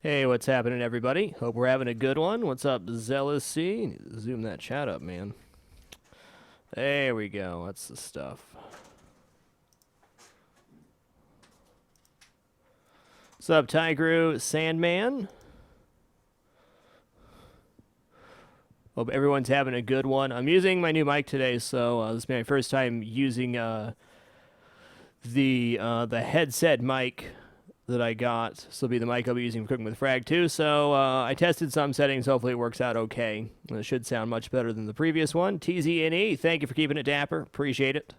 Hey, what's happening, everybody? Hope we're having a good one. What's up, Zealous C? Zoom that chat up, man. There we go. That's the stuff. What's up, Tigru Sandman? Hope everyone's having a good one. I'm using my new mic today, so this is my first time using the headset mic that I got. This will be the mic I'll be using for Cooking with Frag too. So I tested some settings. Hopefully it works out okay. It should sound much better than the previous one. TZNE, thank you for keeping it dapper. Appreciate it.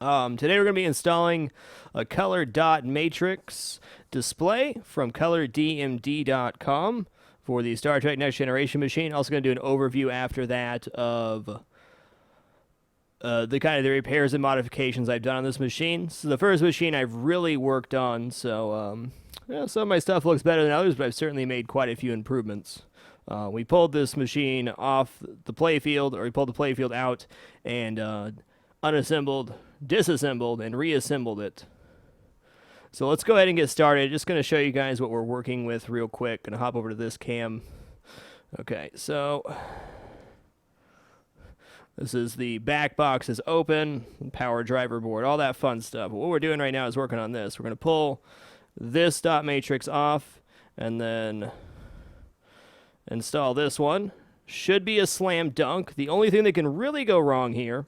Today we're going to be installing a color dot matrix display from colordmd.com for the Star Trek Next Generation machine. Also going to do an overview after that of the kind of the repairs and modifications I've done on this machine. So the first machine I've really worked on, so some of my stuff looks better than others, but I've certainly made quite a few improvements. We pulled this machine off the playfield, or we pulled the playfield out and unassembled, disassembled, and reassembled it. So let's go ahead and get started. Just going to show you guys what we're working with real quick. Going to hop over to this cam. Okay, so this is the back box is open, power driver board, all that fun stuff. But what we're doing right now is working on this. We're going to pull this dot matrix off and then install this one. Should be a slam dunk. The only thing that can really go wrong here,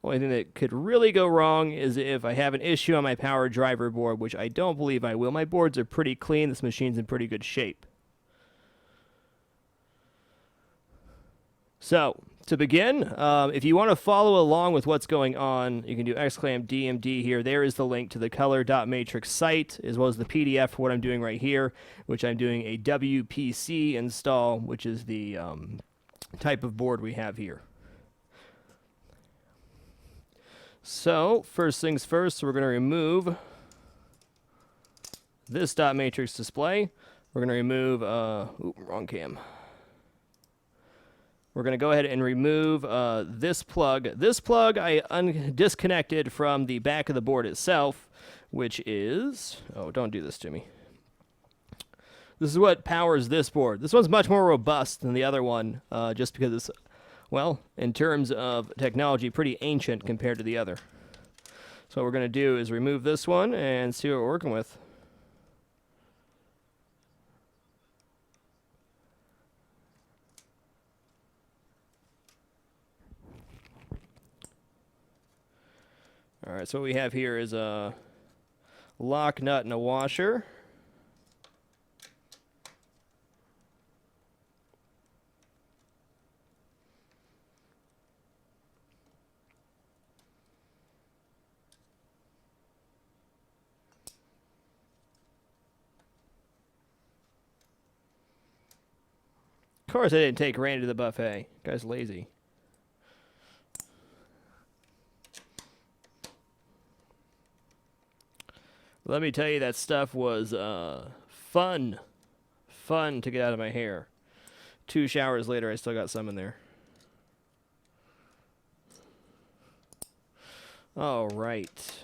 only thing that could really go wrong is if I have an issue on my power driver board, which I don't believe I will. My boards are pretty clean. This machine's in pretty good shape. So, to begin, if you want to follow along with what's going on, you can do exclam DMD here. There is the link to the color.matrix site, as well as the PDF for what I'm doing right here, which I'm doing a WPC install, which is the type of board we have here. So, first things first, we're going to remove this dot matrix display. We're going to remove, wrong cam. We're going to go ahead and remove this plug. This plug I disconnected from the back of the board itself, which is, oh, don't do this to me. This is what powers this board. This one's much more robust than the other one, just because it's, well, in terms of technology, pretty ancient compared to the other. So what we're going to do is remove this one and see what we're working with. All right, so what we have here is a lock nut and a washer. Of course I didn't take Randy to the buffet. Guy's lazy. Let me tell you, that stuff was fun to get out of my hair. 2 showers later, I still got some in there. All right.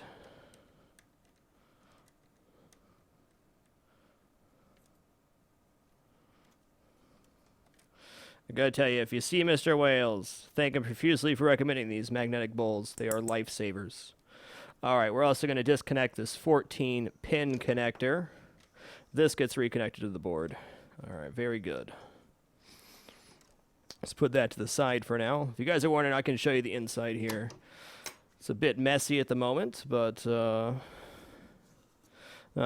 I gotta tell you, if you see Mr. Wales, thank him profusely for recommending these magnetic bowls. They are lifesavers. Alright, we're also going to disconnect this 14 pin connector. This gets reconnected to the board. Alright, very good. Let's put that to the side for now. If you guys are wondering, I can show you the inside here. It's a bit messy at the moment, but not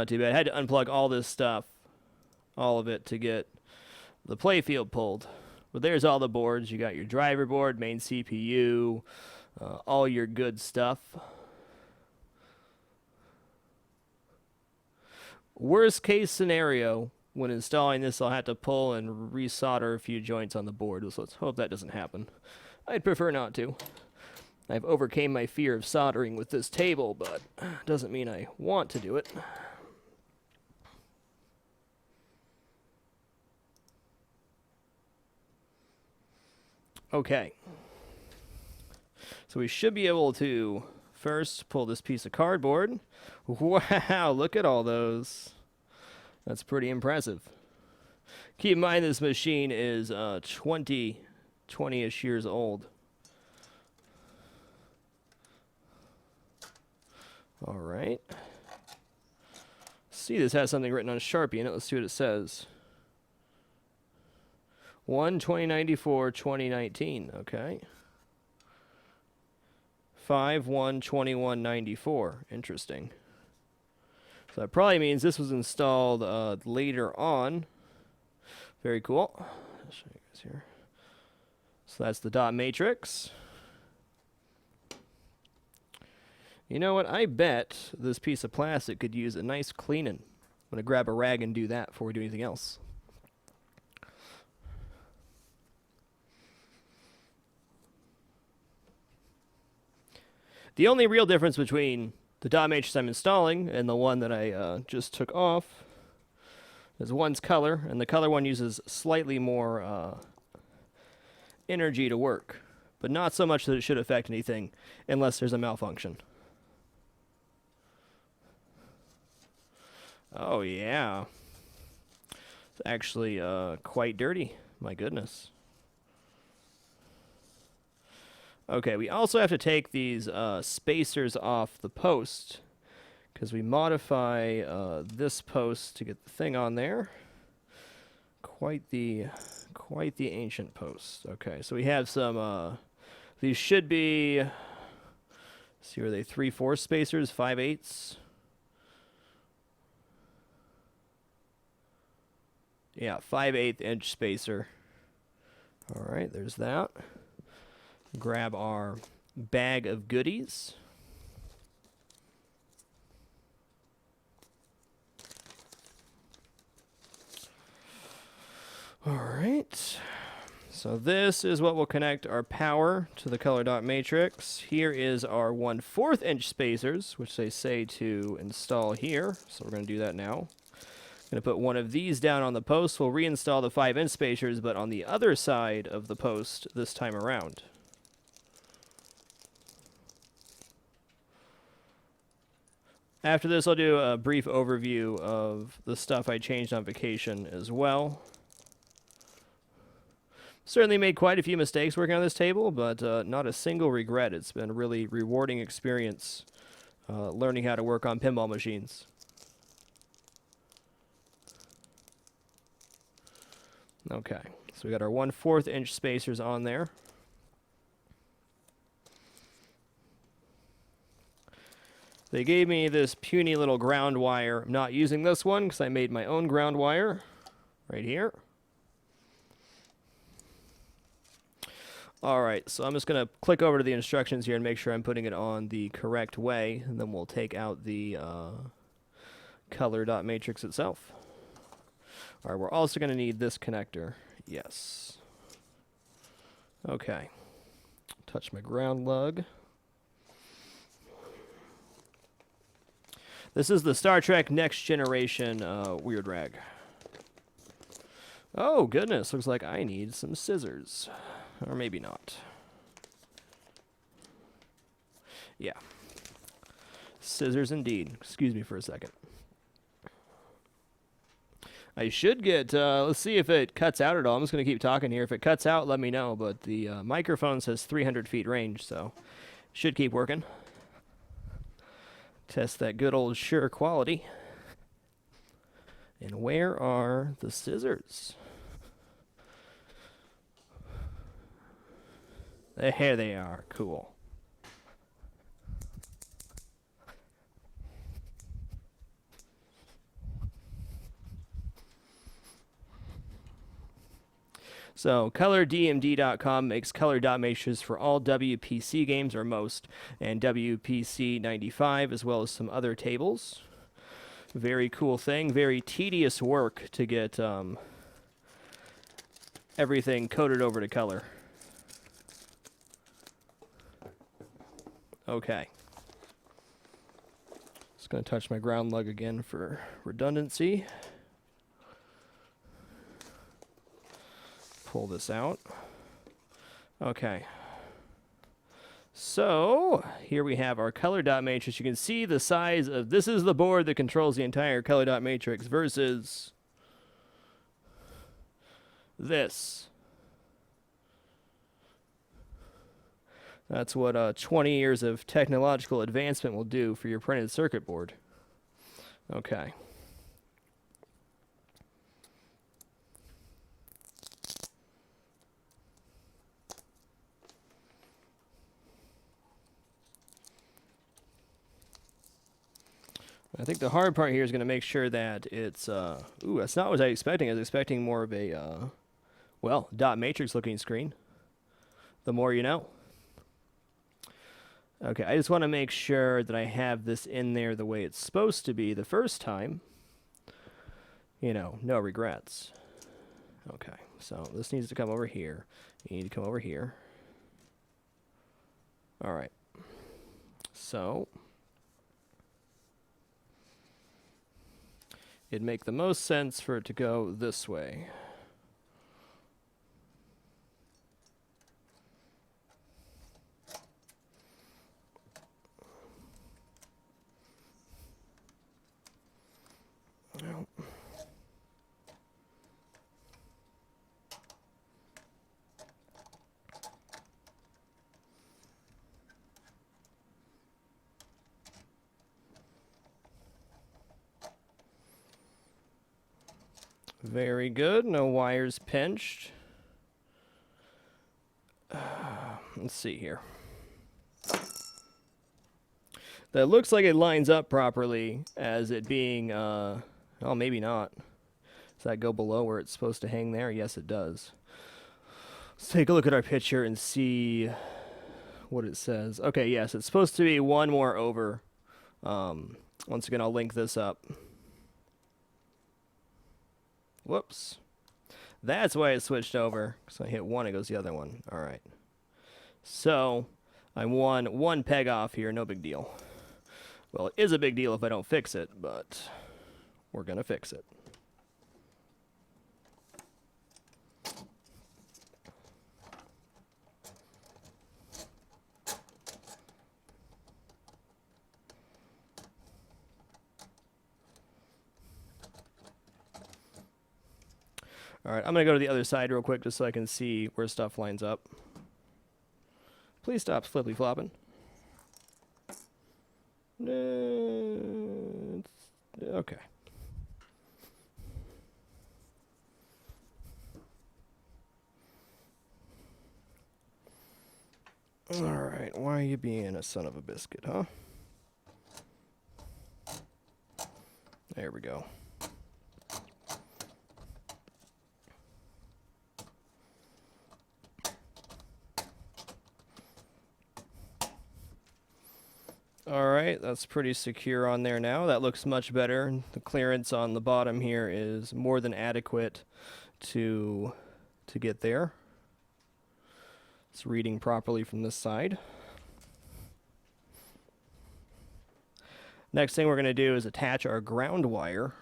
too bad. I had to unplug all this stuff, all of it, to get the playfield pulled. But there's all the boards. You got your driver board, main CPU, all your good stuff. Worst case scenario, when installing this, I'll have to pull and resolder a few joints on the board. So let's hope that doesn't happen. I'd prefer not to. I've overcame my fear of soldering with this table, but doesn't mean I want to do it. Okay. So we should be able to first, pull this piece of cardboard. Wow, look at all those. That's pretty impressive. Keep in mind this machine is 20-ish years old. All right. See, this has something written on Sharpie in it. Let's see what it says. 1/2094/2019. Okay. 5/1/2194. Interesting. So that probably means this was installed later on. Very cool. I'll show you guys here. So that's the dot matrix. You know what? I bet this piece of plastic could use a nice cleaning. I'm going to grab a rag and do that before we do anything else. The only real difference between the dot matrix I'm installing and the one that I just took off is one's color, and the color one uses slightly more energy to work, but not so much that it should affect anything unless there's a malfunction. Oh yeah, it's actually quite dirty. My goodness. Okay, we also have to take these spacers off the post because we modify this post to get the thing on there. Quite the ancient post. Okay, so we have some. These should be. Let's see, are they 3/4 spacers, 5/8? Yeah, 5/8 inch spacer. All right, there's that. Grab our bag of goodies. All right. So this is what will connect our power to the color dot matrix. Here is our 1/4 inch spacers, which they say to install here. So we're going to do that now. Going to put one of these down on the post. We'll reinstall the 5-inch spacers, but on the other side of the post this time around. After this, I'll do a brief overview of the stuff I changed on vacation as well. Certainly made quite a few mistakes working on this table, but not a single regret. It's been a really rewarding experience learning how to work on pinball machines. Okay, so we got our 1/4 inch spacers on there. They gave me this puny little ground wire. I'm not using this one because I made my own ground wire right here. All right, so I'm just going to click over to the instructions here and make sure I'm putting it on the correct way, and then we'll take out the color dot matrix itself. All right, we're also going to need this connector. Yes. Okay. Touch my ground lug. This is the Star Trek Next Generation weird rag. Oh, goodness. Looks like I need some scissors. Or maybe not. Yeah. Scissors indeed. Excuse me for a second. I should get, let's see if it cuts out at all. I'm just going to keep talking here. If it cuts out, let me know. But the microphone says 300 feet range, so should keep working. Test that good old Shure quality. And where are the scissors? Here they are. Cool. So, ColorDMD.com makes color dot matrices for all WPC games, or most, and WPC 95, as well as some other tables. Very cool thing. Very tedious work to get everything coded over to color. Okay. Just going to touch my ground lug again for redundancy. Pull this out. Okay. So here we have our color dot matrix. You can see the size of, this is the board that controls the entire color dot matrix versus this. That's what 20 years of technological advancement will do for your printed circuit board. Okay. I think the hard part here is going to make sure that it's, ooh, that's not what I was expecting. I was expecting more of a, well, dot matrix looking screen. The more you know. Okay, I just want to make sure that I have this in there the way it's supposed to be the first time. You know, no regrets. Okay, so this needs to come over here. You need to come over here. All right. So it'd make the most sense for it to go this way. Very good. No wires pinched. Let's see here. That looks like it lines up properly as it being, oh, maybe not. Does that go below where it's supposed to hang there? Yes, it does. Let's take a look at our picture and see what it says. Okay, yes, it's supposed to be one more over. Once again, I'll link this up. Whoops. That's why it switched over. So I hit one, it goes the other one. All right. So I'm one peg off here, no big deal. Well, it is a big deal if I don't fix it, but we're going to fix it. All right, I'm going to go to the other side real quick just so I can see where stuff lines up. Please stop flippy-flopping. Okay. All right, why are you being a son of a biscuit, huh? There we go. Alright, that's pretty secure on there now. That looks much better. The clearance on the bottom here is more than adequate to get there. It's reading properly from this side. Next thing we're going to do is attach our ground wire.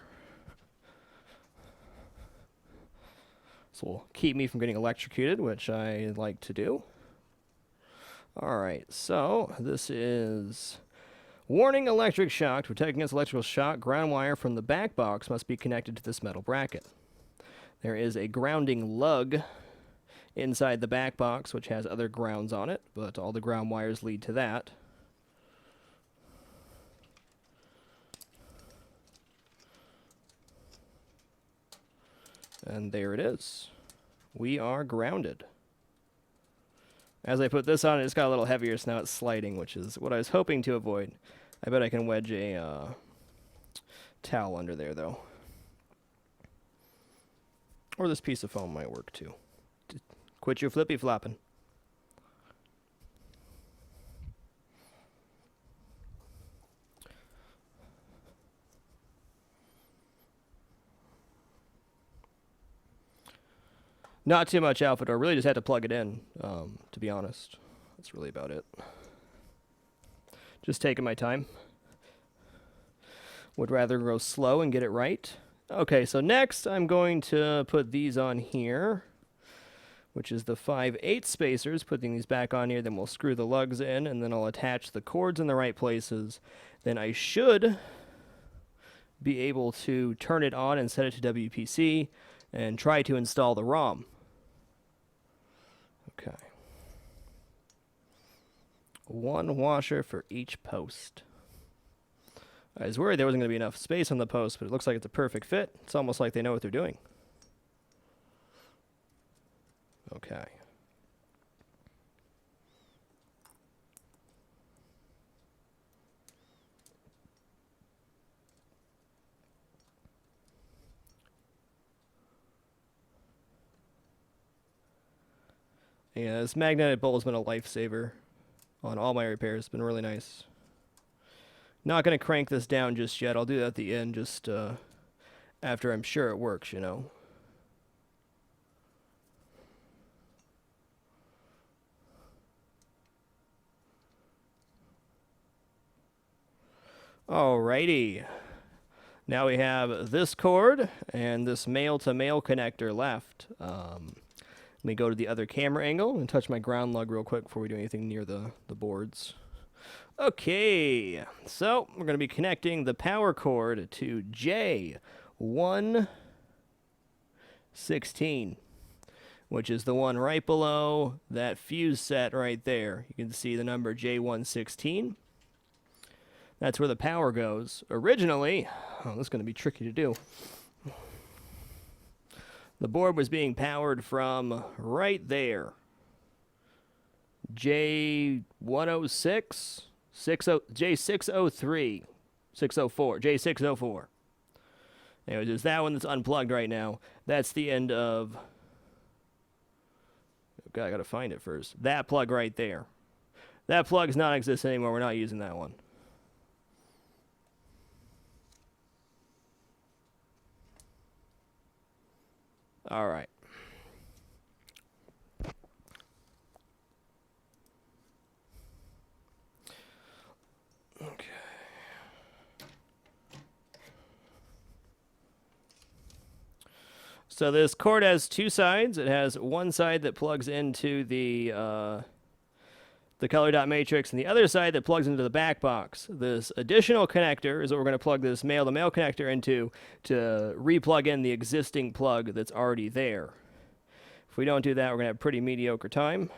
This will keep me from getting electrocuted, which I like to do. Alright, so this is warning electric shock. To protect against electrical shock, ground wire from the back box must be connected to this metal bracket. There is a grounding lug inside the back box, which has other grounds on it, but all the ground wires lead to that. And there it is. We are grounded. As I put this on, it just got a little heavier, so now it's sliding, which is what I was hoping to avoid. I bet I can wedge a towel under there, though. Or this piece of foam might work, too. Quit your flippy-flopping. Not too much output, or really just had to plug it in, to be honest. That's really about it. Just taking my time. Would rather go slow and get it right. Okay, so next I'm going to put these on here. which is the 5/8 spacers, putting these back on here. Then we'll screw the lugs in, and then I'll attach the cords in the right places. Then I should be able to turn it on and set it to WPC and try to install the ROM. Okay. One washer for each post. I was worried there wasn't going to be enough space on the post, but it looks like it's a perfect fit. It's almost like they know what they're doing. Okay. Yeah, this magnetic bolt has been a lifesaver on all my repairs. It's been really nice. Not going to crank this down just yet. I'll do that at the end, just after I'm sure it works, you know. Alrighty. Now we have this cord and this male-to-male connector left. Let me go to the other camera angle and touch my ground lug real quick before we do anything near the boards. Okay, so we're going to be connecting the power cord to J116, which is the one right below that fuse set right there. You can see the number J116. That's where the power goes. Originally, oh, this is going to be tricky to do. The board was being powered from right there. J106, J603, 604, J604. Anyways, there's that one that's unplugged right now. That's the end of... Okay, I gotta find it first. That plug right there. That plug's non-existent anymore. We're not using that one. All right. Okay. So this cord has two sides. It has one side that plugs into the color dot matrix, and the other side that plugs into the back box. This additional connector is what we're going to plug this male-to-male connector into to replug in the existing plug that's already there. If we don't do that, we're going to have a pretty mediocre time.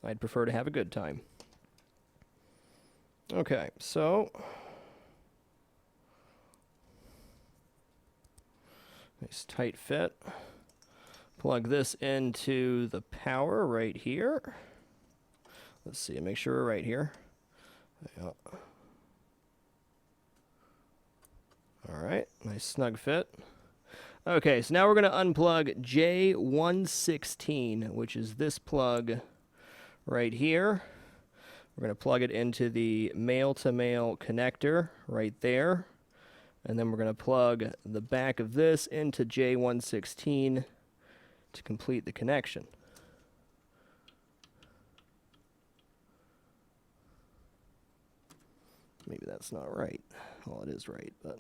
I'd prefer to have a good time. Okay, so... nice tight fit. Plug this into the power right here. Let's see, make sure we're right here. Yeah. All right, nice snug fit. Okay, so now we're going to unplug J116, which is this plug right here. We're going to plug it into the male-to-male connector right there. And then we're going to plug the back of this into J116 to complete the connection. Maybe that's not right. Well, it is right, but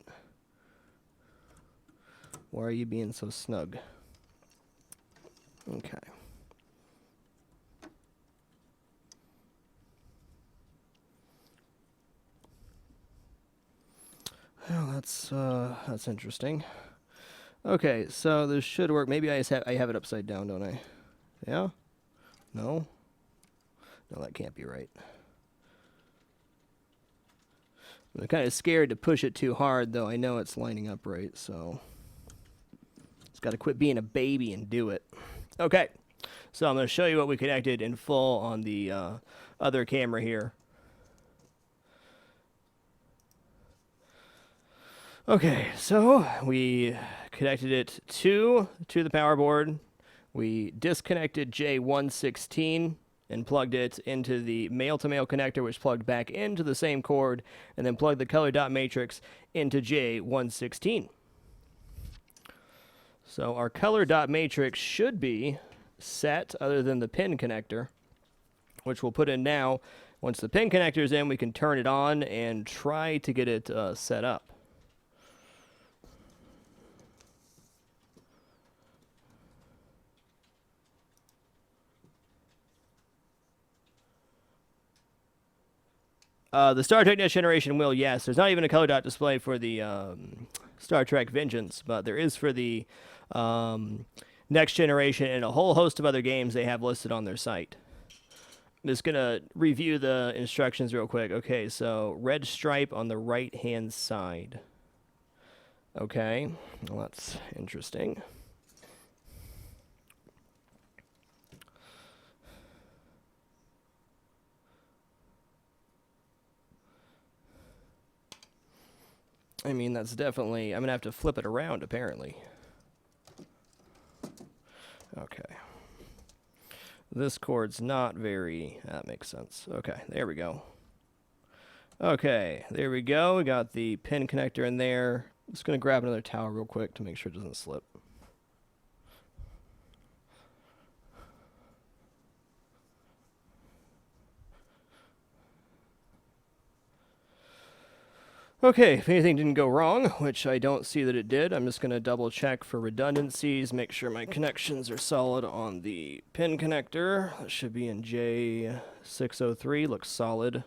why are you being so snug? Okay. Well, that's interesting. Okay, so this should work. Maybe I have it upside down, don't I? Yeah? No? No, that can't be right. I'm kind of scared to push it too hard, though. I know it's lining up right, so it's got to quit being a baby and do it. Okay, so I'm going to show you what we connected in full on the other camera here. Okay, so we connected it to the power board. We disconnected J116 and plugged it into the male-to-male connector, which plugged back into the same cord, and then plugged the color dot matrix into J116. So our color dot matrix should be set, other than the pin connector, which we'll put in now. Once the pin connector is in, we can turn it on and try to get it set up. The Star Trek Next Generation will, yes. There's not even a color dot display for the Star Trek Vengeance, but there is for the Next Generation and a whole host of other games they have listed on their site. I'm just going to review the instructions real quick. Okay, so red stripe on the right-hand side. Okay, well, that's interesting. I mean, that's definitely... I'm going to have to flip it around, apparently. Okay. This cord's not very... That makes sense. Okay, there we go. Okay, there we go. We got the pin connector in there. I'm just going to grab another towel real quick to make sure it doesn't slip. Okay, if anything didn't go wrong, which I don't see that it did, I'm just going to double check for redundancies, make sure my connections are solid on the pin connector. That should be in J603, looks solid.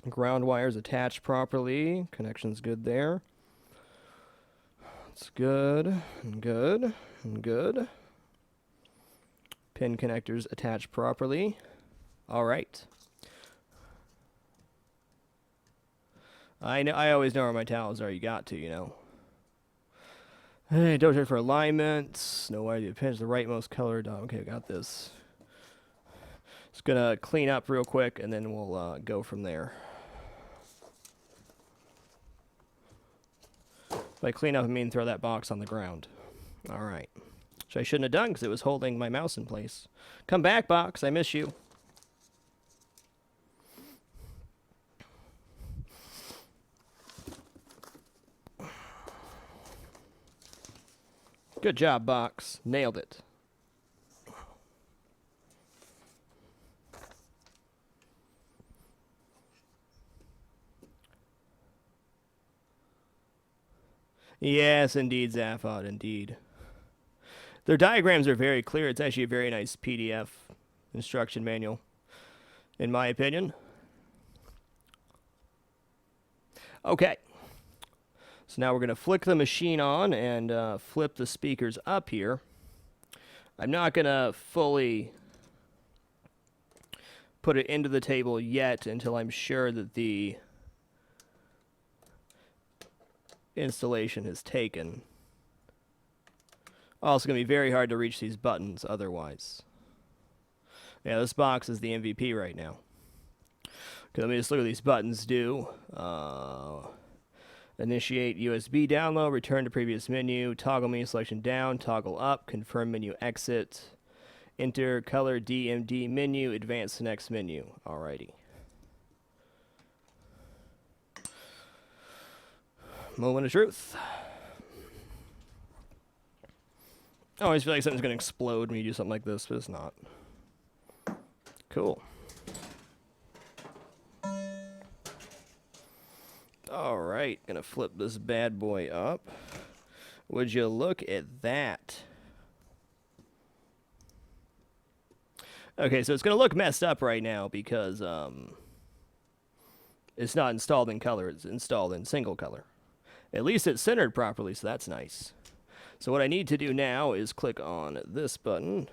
Ground wires attached properly, connection's good there. It's good, and good, and good. Pin connectors attached properly. All right. I always know where my towels are. You got to, you know. Hey, don't check for alignment. No wire to pinch the rightmost color. Okay, I got this. Just gonna clean up real quick, and then we'll go from there. By clean up, I mean throw that box on the ground. All right. Which I shouldn't have done because it was holding my mouse in place. Come back, box. I miss you. Good job, box. Nailed it. Yes, indeed, Zaphod, indeed. Their diagrams are very clear. It's actually a very nice PDF instruction manual, in my opinion. Okay. So now we're going to flick the machine on and flip the speakers up here. I'm not going to fully put it into the table yet until I'm sure that the installation is taken. Oh, it's going to be very hard to reach these buttons otherwise. Yeah, this box is the MVP right now. Okay, let me just look at these buttons do. Initiate USB download, return to previous menu, toggle menu selection down, toggle up, confirm menu exit, enter color DMD menu, advance to next menu. Alrighty. Moment of truth. I always feel like something's going to explode when you do something like this, but it's not. Cool. Alright, gonna flip this bad boy up. Would you look at that? Okay, so it's gonna look messed up right now because it's not installed in color, it's installed in single color. At least it's centered properly, so that's nice. So what I need to do now is click on this button.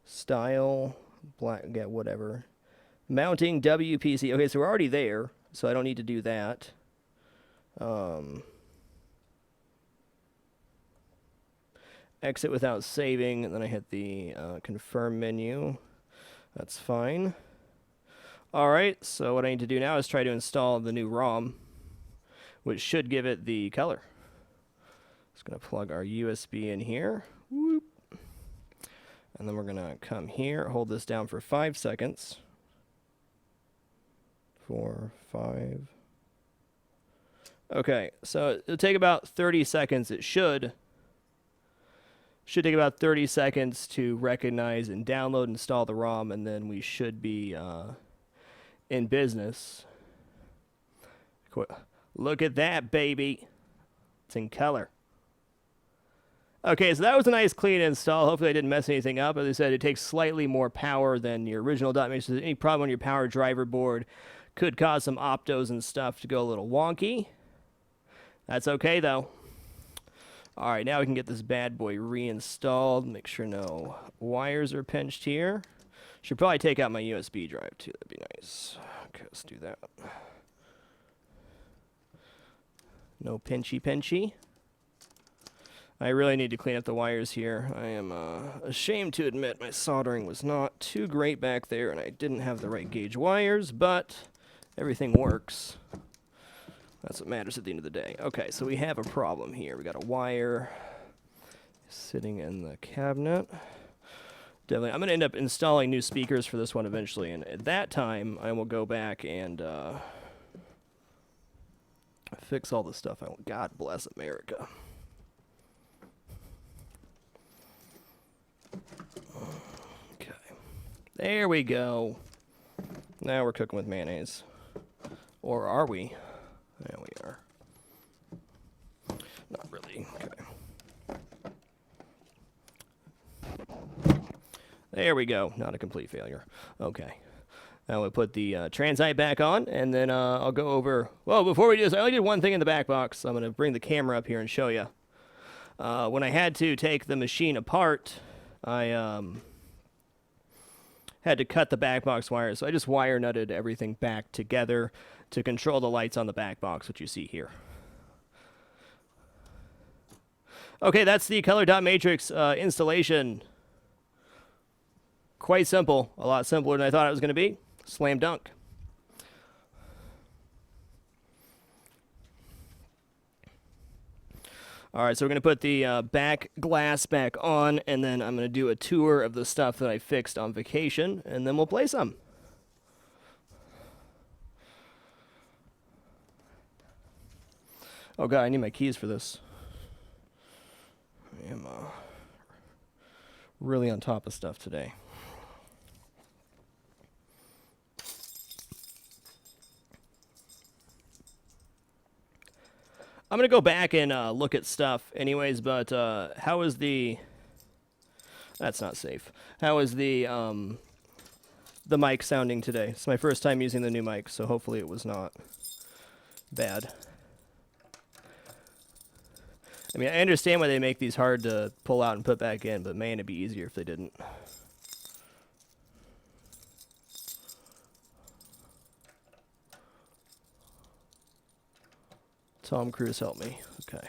Style, black, yeah, whatever. Mounting WPC. Okay, so we're already there, so I don't need to do that. Exit without saving, and then I hit the confirm menu. That's fine. Alright, so what I need to do now is try to install the new ROM, which should give it the color. Just going to plug our USB in here. Whoop. And then we're going to come here, hold this down for 5 seconds. 4, 5. Okay, so it'll take about 30 seconds. It should take about 30 seconds to recognize and download and install the ROM, and then we should be in business. Look at that, baby. It's in color. Okay, so that was a nice clean install. Hopefully I didn't mess anything up. As I said, it takes slightly more power than the original dot matrix. So any problem on your power driver board could cause some optos and stuff to go a little wonky. That's okay, though. All right, now we can get this bad boy reinstalled. Make sure no wires are pinched here. Should probably take out my USB drive, too. That'd be nice. Okay, let's do that. No pinchy. I really need to clean up the wires here. I am ashamed to admit my soldering was not too great back there, and I didn't have the right gauge wires, but everything works. That's what matters at the end of the day. Okay, so we have a problem here. We got a wire sitting in the cabinet. Definitely, I'm going to end up installing new speakers for this one eventually, and at that time, I will go back and fix all the stuff I want. God bless America. Okay. There we go. Now we're cooking with mayonnaise. Or are we? Yeah, we are. Not really. Okay. There we go. Not a complete failure. Okay. Now we put the transite back on, and then I'll go over... Well, before we do this, I only did one thing in the back box. I'm going to bring the camera up here and show you. When I had to take the machine apart, I had to cut the back box wires. So I just wire nutted everything back together to control the lights on the back box, which you see here. Okay, that's the color dot matrix installation. Quite simple. A lot simpler than I thought it was going to be. Slam dunk. All right, so we're going to put the back glass back on, and then I'm going to do a tour of the stuff that I fixed on vacation, and then we'll play some. Oh, God, I need my keys for this. I am really on top of stuff today. I'm going to go back and look at stuff anyways, but how is the... That's not safe. How is the mic sounding today? It's my first time using the new mic, so hopefully it was not bad. I mean, I understand why they make these hard to pull out and put back in, but man, it'd be easier if they didn't. Tom Cruise, help me. Okay.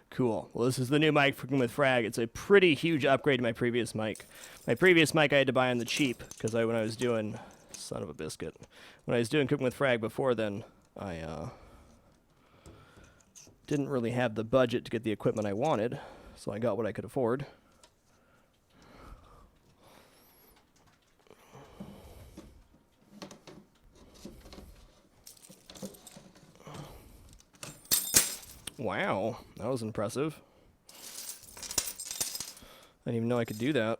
Cool. Well, this is the new mic from with Frag. It's a pretty huge upgrade to my previous mic. My previous mic I had to buy on the cheap because when I was doing... Son of a biscuit. When I was doing Cooking with Frag before then, I didn't really have the budget to get the equipment I wanted, so I got what I could afford. Wow, that was impressive. I didn't even know I could do that.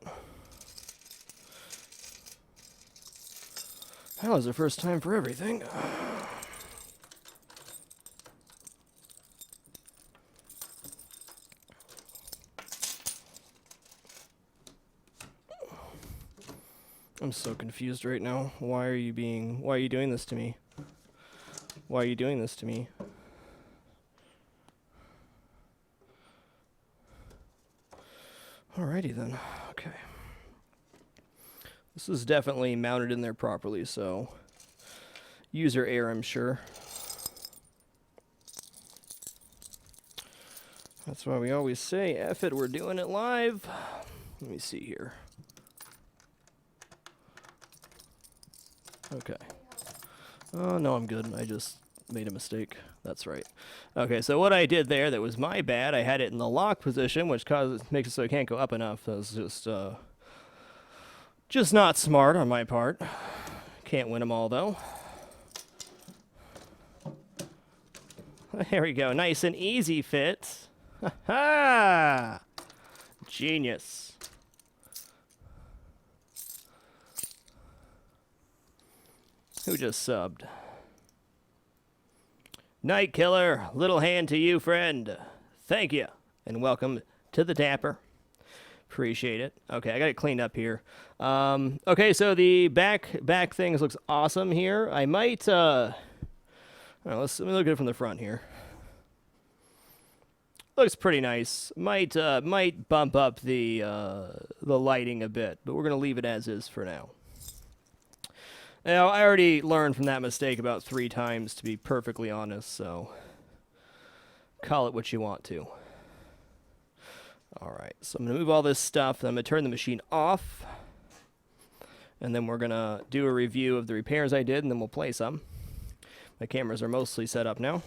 That was the first time for everything. I'm so confused right now. Why are you doing this to me? Why are you doing this to me? Alrighty then. Okay. This is definitely mounted in there properly, so user error, I'm sure. That's why we always say, F it, we're doing it live. Let me see here. Okay. Oh, no, I'm good. I just made a mistake. That's right. Okay, so what I did there that was my bad, I had it in the lock position, which makes it so it can't go up enough. That was just not smart on my part. Can't win them all, though. There we go. Nice and easy fit. Ha ha! Genius. Who just subbed? Night Killer, little hand to you, friend. Thank you, and welcome to the Dapper. Appreciate it. Okay, I got it cleaned up here. Okay, so the back things looks awesome here. I might, let me look at it from the front here. Looks pretty nice. Might bump up the lighting a bit, but we're gonna leave it as is for now. Now, I already learned from that mistake about 3 times, to be perfectly honest, so call it what you want to. Alright, so I'm going to move all this stuff, then I'm going to turn the machine off, and then we're going to do a review of the repairs I did, and then we'll play some. My cameras are mostly set up now.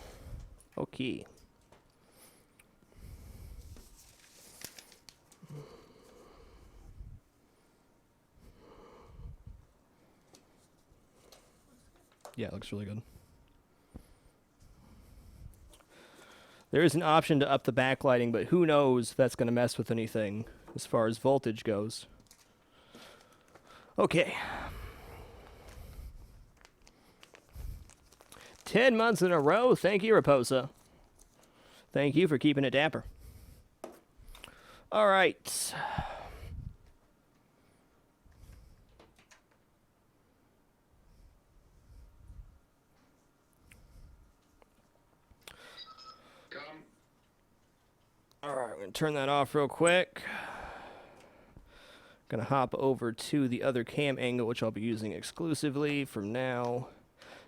Okay. Yeah, it looks really good. There is an option to up the backlighting, but who knows if that's going to mess with anything as far as voltage goes. Okay. 10 months in a row. Thank you, Raposa. Thank you for keeping it dapper. All right. Alright, I'm going to turn that off real quick. Going to hop over to the other cam angle, which I'll be using exclusively from now.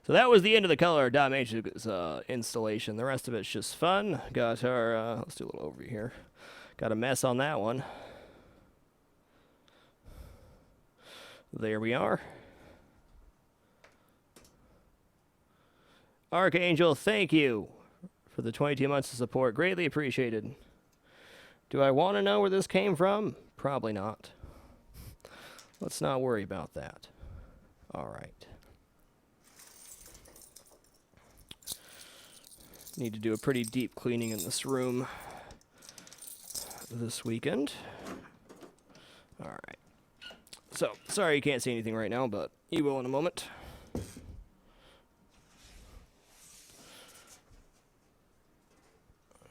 So that was the end of the color.matrix installation. The rest of it's just fun. Got our, let's do a little overview here. Got a mess on that one. There we are. Archangel, thank you for the 22 months of support. Greatly appreciated. Do I want to know where this came from? Probably not. Let's not worry about that. All right. Need to do a pretty deep cleaning in this room this weekend. All right. So, sorry you can't see anything right now, but you will in a moment.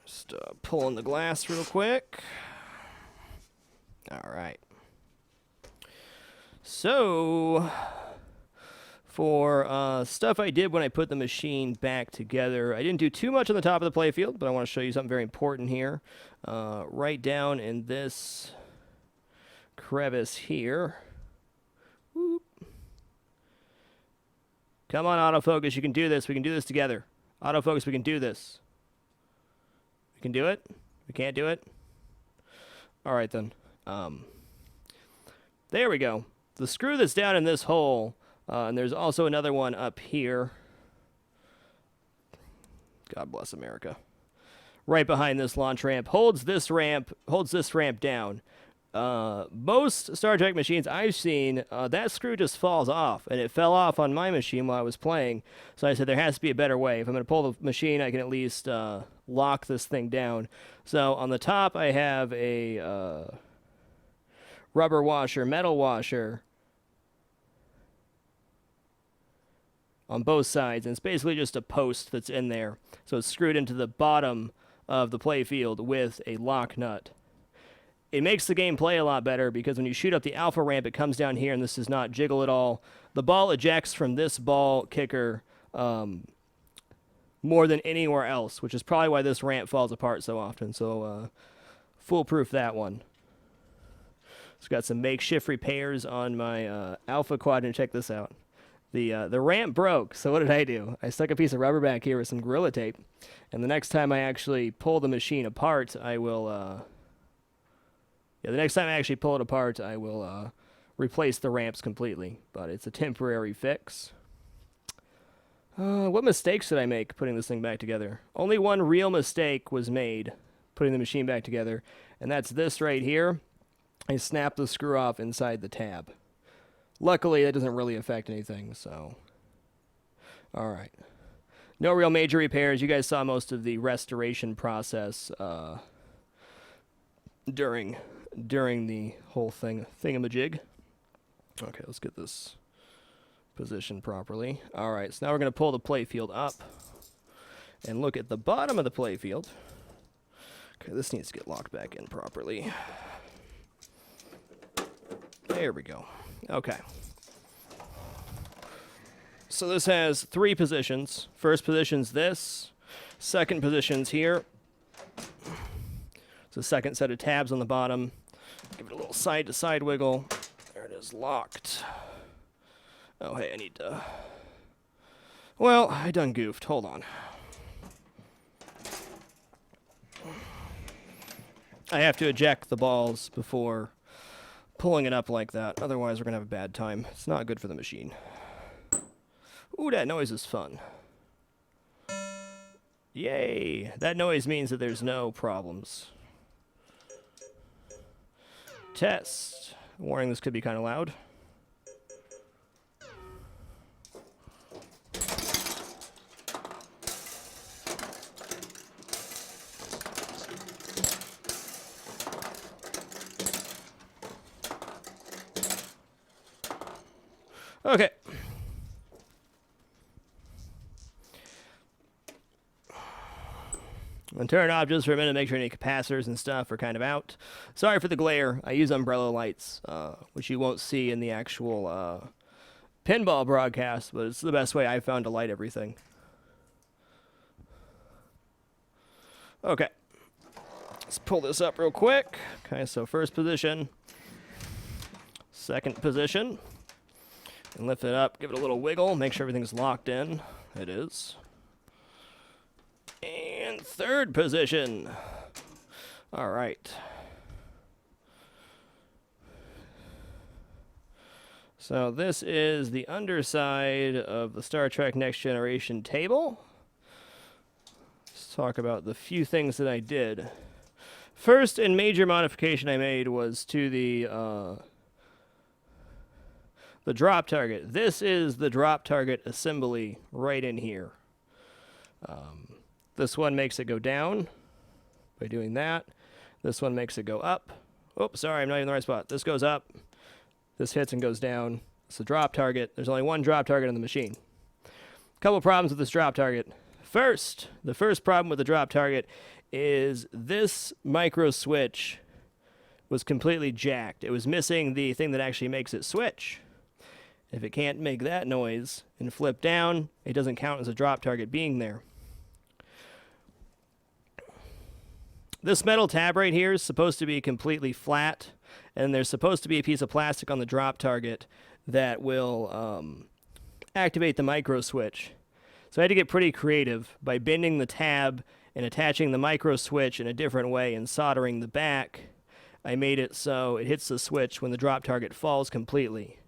Just pulling the glass real quick. All right. So, for stuff I did when I put the machine back together, I didn't do too much on the top of the playfield, but I want to show you something very important here. Right down in this crevice here. Whoop. Come on, autofocus, you can do this. We can do this together. Autofocus, we can do this. We can do it? We can't do it? All right, then. There we go. The screw that's down in this hole, and there's also another one up here. God bless America. Right behind this launch ramp, holds this ramp down. Most Star Trek machines I've seen, that screw just falls off, and it fell off on my machine while I was playing. So I said there has to be a better way. If I'm going to pull the machine, I can at least lock this thing down. So on the top, I have a rubber washer, metal washer on both sides, and it's basically just a post that's in there. So it's screwed into the bottom of the playfield with a lock nut. It makes the game play a lot better because when you shoot up the alpha ramp, it comes down here, and this does not jiggle at all. The ball ejects from this ball kicker more than anywhere else, which is probably why this ramp falls apart so often. So foolproof that one. It's got some makeshift repairs on my alpha quadrant. Check this out. The ramp broke, so what did I do? I stuck a piece of rubber back here with some Gorilla Tape, and the next time I actually pull the machine apart, I will... the next time I actually pull it apart, I will replace the ramps completely, but it's a temporary fix. What mistakes did I make putting this thing back together? Only one real mistake was made putting the machine back together, and that's this right here. I snapped the screw off inside the tab. Luckily, that doesn't really affect anything, so... Alright. No real major repairs. You guys saw most of the restoration process during the whole thingamajig. Okay, let's get this positioned properly. All right, so now we're going to pull the playfield up and look at the bottom of the playfield. Okay, this needs to get locked back in properly. There we go. Okay. So this has 3 positions. First position's this. Second position's here. It's the second set of tabs on the bottom. Give it a little side-to-side wiggle. There it is, locked. Oh, hey, I need to... Well, I done goofed. Hold on. I have to eject the balls before pulling it up like that. Otherwise, we're going to have a bad time. It's not good for the machine. Ooh, that noise is fun. Yay! That noise means that there's no problems. Test. Warning, this could be kind of loud. Okay. And turn it off just for a minute, make sure any capacitors and stuff are kind of out. Sorry for the glare. I use umbrella lights, which you won't see in the actual pinball broadcast, but it's the best way I've found to light everything. Okay. Let's pull this up real quick. Okay, so first position. Second position. And lift it up, give it a little wiggle, make sure everything's locked in. It is. And third position. All right. So this is the underside of the Star Trek Next Generation table. Let's talk about the few things that I did. First and major modification I made was to the drop target. This is the drop target assembly right in here. This one makes it go down by doing that. This one makes it go up. Oops, sorry, I'm not in the right spot. This goes up. This hits and goes down. It's the drop target. There's only one drop target on the machine. A couple problems with this drop target. First, the first problem with the drop target is this micro switch was completely jacked. It was missing the thing that actually makes it switch. If it can't make that noise and flip down, it doesn't count as a drop target being there. This metal tab right here is supposed to be completely flat, and there's supposed to be a piece of plastic on the drop target that will activate the micro switch. So I had to get pretty creative by bending the tab and attaching the micro switch in a different way and soldering the back. I made it so it hits the switch when the drop target falls completely.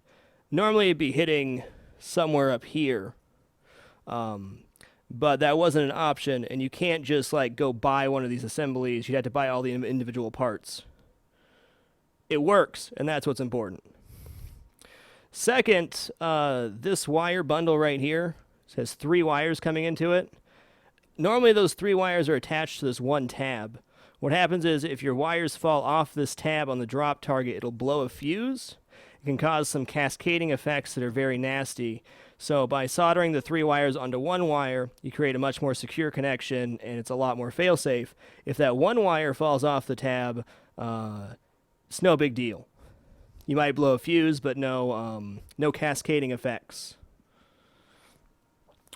Normally it'd be hitting somewhere up here, but that wasn't an option, and you can't just like go buy one of these assemblies. You'd have to buy all the individual parts. It works, and that's what's important. Second, this wire bundle right here has 3 wires coming into it. Normally those 3 wires are attached to this one tab. What happens is if your wires fall off this tab on the drop target, it'll blow a fuse. It can cause some cascading effects that are very nasty. So by soldering the 3 wires onto one wire, you create a much more secure connection, and it's a lot more fail-safe. If that one wire falls off the tab, it's no big deal. You might blow a fuse, but no cascading effects.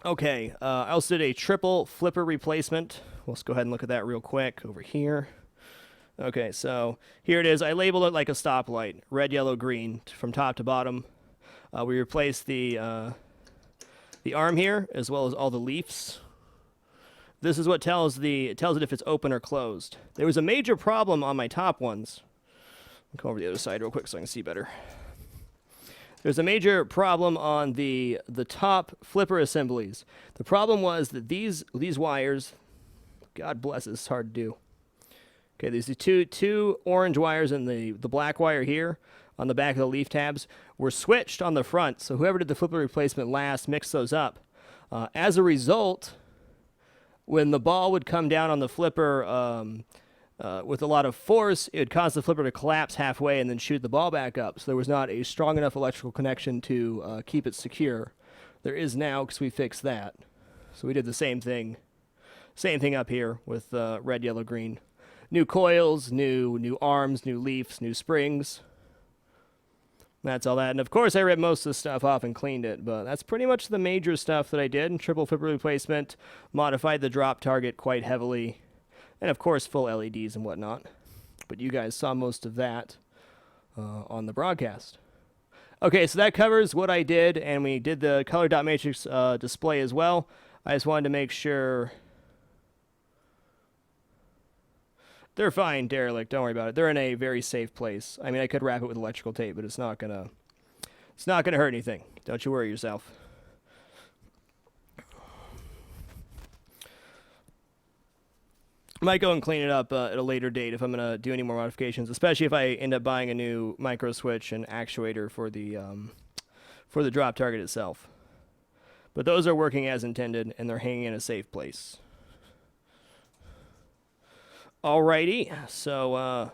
Okay, I also did a triple flipper replacement. Let's go ahead and look at that real quick over here. Okay, so here it is. I labeled it like a stoplight, red, yellow, green, from top to bottom. We replaced the arm here, as well as all the leaves. This is what tells it if it's open or closed. There was a major problem on my top ones. I'll go over the other side real quick so I can see better. There's a major problem on the top flipper assemblies. The problem was that these wires, God bless, it's hard to do. Okay, there's the two orange wires and the black wire here on the back of the leaf tabs were switched on the front, so whoever did the flipper replacement last mixed those up. As a result, when the ball would come down on the flipper with a lot of force, it would cause the flipper to collapse halfway and then shoot the ball back up. So there was not a strong enough electrical connection to keep it secure. There is now, because we fixed that. So we did the same thing up here with red, yellow, green. New coils, new arms, new leafs, new springs. That's all that. And of course, I ripped most of the stuff off and cleaned it, but that's pretty much the major stuff that I did. Triple flipper replacement, modified the drop target quite heavily, and of course, full LEDs and whatnot. But you guys saw most of that on the broadcast. Okay, so that covers what I did, and we did the color dot matrix display as well. I just wanted to make sure. They're fine, derelict. Don't worry about it. They're in a very safe place. I mean, I could wrap it with electrical tape, but it's not gonna hurt anything. Don't you worry yourself. I might go and clean it up at a later date if I'm gonna do any more modifications, especially if I end up buying a new micro switch and actuator for the drop target itself. But those are working as intended, and they're hanging in a safe place. Alrighty, so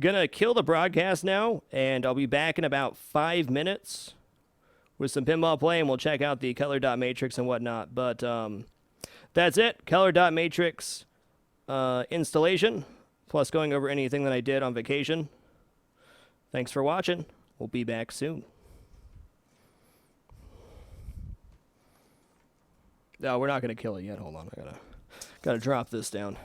gonna kill the broadcast now, and I'll be back in about 5 minutes with some pinball play, and we'll check out the color dot matrix and whatnot. But that's it, color dot matrix installation, plus going over anything that I did on vacation. Thanks for watching. We'll be back soon. No, we're not gonna kill it yet. Hold on, I gotta drop this down.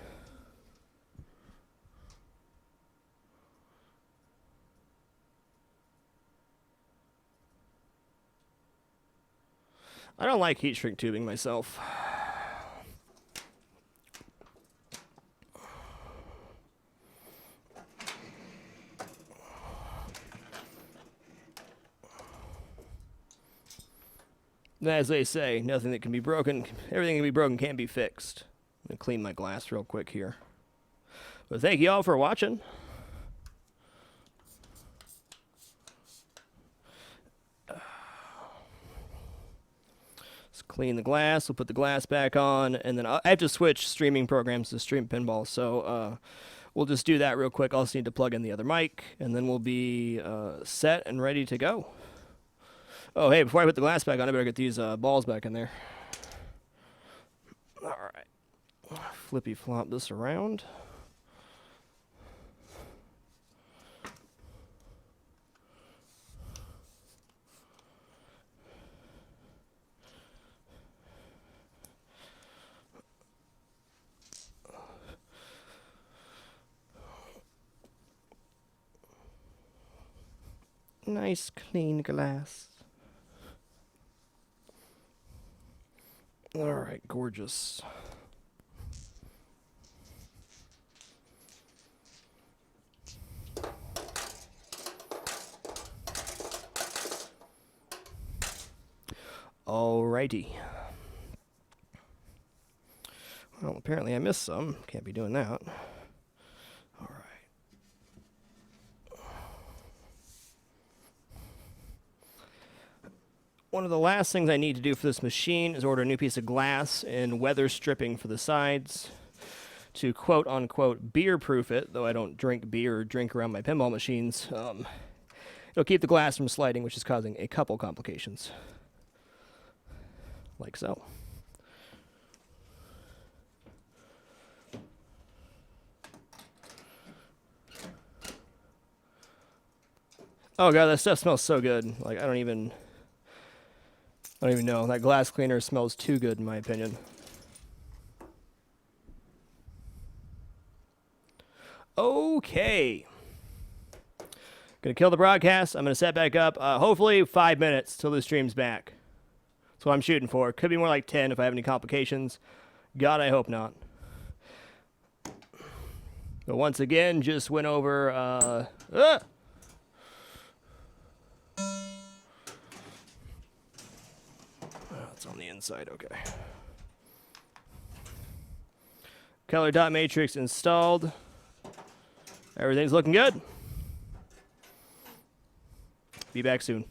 I don't like heat shrink tubing myself. As they say, nothing that can be broken, everything can be broken can't be fixed. I'm going to clean my glass real quick here. But thank you all for watching. Clean the glass, we'll put the glass back on, and then I have to switch streaming programs to stream pinball, so we'll just do that real quick. I'll just need to plug in the other mic, and then we'll be set and ready to go. Oh, hey, before I put the glass back on, I better get these balls back in there. All right. Flippy flop this around. Nice clean glass. All right, gorgeous. Alrighty. Well, apparently I missed some. Can't be doing that. All right. One of the last things I need to do for this machine is order a new piece of glass and weather stripping for the sides to quote-unquote beer-proof it, though I don't drink beer or drink around my pinball machines. It'll keep the glass from sliding, which is causing a couple complications. Like so. Oh god, that stuff smells so good. Like, I don't even know. That glass cleaner smells too good, in my opinion. Okay. Gonna kill the broadcast. I'm gonna set back up. Hopefully 5 minutes till the stream's back. That's what I'm shooting for. Could be more like 10 if I have any complications. God, I hope not. But once again, just went over... It's on the inside, okay. Color dot matrix installed. Everything's looking good. Be back soon.